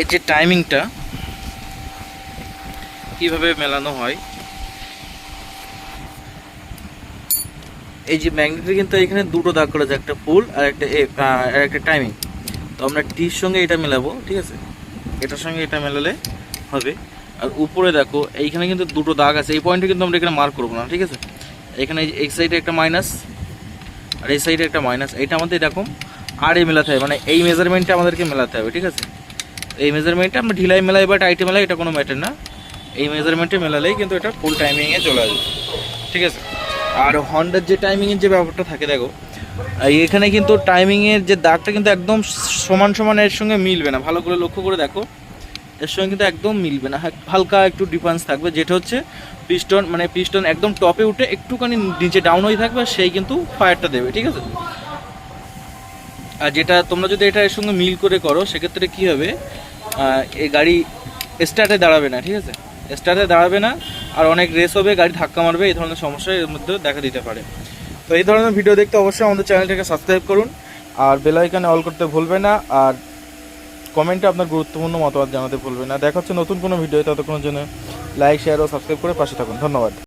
এই যে টাইমিংটা কিভাবে মেলানো হয়, এই যে ম্যাগনেটে কিন্তু এখানে দুটো দাগ করা আছে, একটা ফুল আর একটা টাইমিং। তো আমরা টির সঙ্গে এটা মেলাবো, ঠিক আছে, এটার সঙ্গে এটা মেলালে হবে। আর উপরে দেখো এইখানে কিন্তু দুটো দাগ আছে, এই পয়েন্টে কিন্তু আমরা এখানে মার্ক করবো না, ঠিক আছে। এখানে এই সাইডে একটা মাইনাস আর এই সাইডে একটা মাইনাস, এইটা আমাদের এরকম আর মেলাতে হবে, মানে এই মেজারমেন্টটা আমাদেরকে মেলাতে হবে, ঠিক আছে। এই মেজারমেন্টটা আমরা ঢিলাই মেলাই বা টাইটে মেলাই এটা কোনো ম্যাটার না, এই মেজারমেন্টে মেলালেই কিন্তু এটা ফুল টাইমিংয়ে চলে আসবে, ঠিক আছে। আর হন্ডার যে টাইমিংয়ের যে ব্যাপারটা থাকে দেখো, এখানে কিন্তু টাইমিংয়ের যে দাগটা কিন্তু একদম সমান সমান এর সঙ্গে মিলবে না, ভালো করে লক্ষ্য করে দেখো, এর সঙ্গে কিন্তু একদম মিলবে না, হালকা একটু ডিফারেন্স থাকবে, যেটা হচ্ছে পিস্টন একদম টপে উঠে একটুখানি নিচে ডাউন হয়ে থাকবে, সেই কিন্তু ফায়ারটা দেবে, ঠিক আছে। আর যেটা তোমরা যদি এটা এর সঙ্গে মিল করে করো সেক্ষেত্রে কী হবে, এই গাড়ি স্টার্টে দাঁড়াবে না, ঠিক আছে, স্টার্টে দাঁড়াবে না, আর অনেক রেস হবে, গাড়ি ধাক্কা মারবে, এই ধরনের সমস্যা এর মধ্যে দেখা দিতে পারে। তো এই ধরনের ভিডিও দেখতে অবশ্যই আমাদের চ্যানেলটাকে সাবস্ক্রাইব করুন, আর বেল আইকনে অল করতে ভুলবে না, আর কমেন্টে আপনার গুরুত্বপূর্ণ মতামত জানাতে ভুলবেন না। দেখা হচ্ছে নতুন কোনো ভিডিও, ততক্ষণের জন্য লাইক, শেয়ার ও সাবস্ক্রাইব করে পাশে থাকুন। ধন্যবাদ।